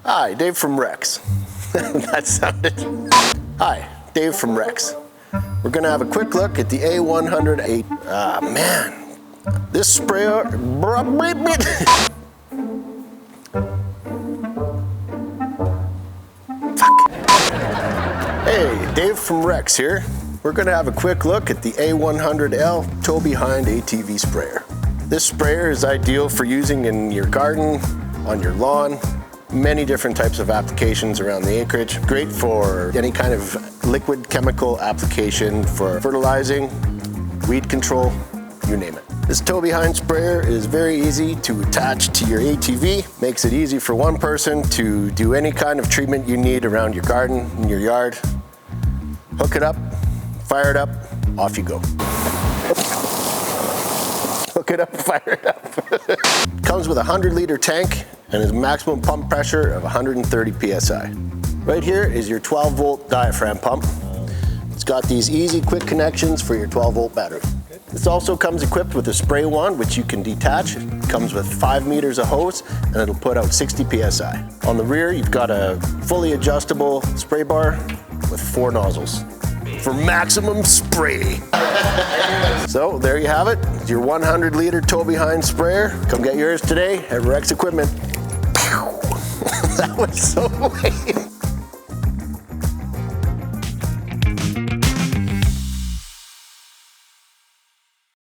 Hi, Dave from Rex. That sounded... Hi, Dave from Rex. We're gonna have a quick look at the A100L. Ah, man. This sprayer... Fuck. Hey, Dave from Rex here. We're gonna have a quick look at the A100L tow behind ATV sprayer. This sprayer is ideal for using in your garden, on your lawn, many different types of applications around the acreage. Great for any kind of liquid chemical application for fertilizing, weed control, you name it. This tow behind sprayer is very easy to attach to your ATV. Makes it easy for one person to do any kind of treatment you need around your garden, in your yard. Hook it up, fire it up, off you go. Hook it up, fire it up. Comes with a 100-liter tank and has maximum pump pressure of 130 PSI. Right here is your 12-volt diaphragm pump. It's got these easy, quick connections for your 12-volt battery. This also comes equipped with a spray wand, which you can detach. It comes with 5 meters of hose, and it'll put out 60 PSI. On the rear, you've got a fully adjustable spray bar with 4 nozzles for maximum spray. So there you have it, your 100-liter tow behind sprayer. Come get yours today at Rex Equipment. That was so lame.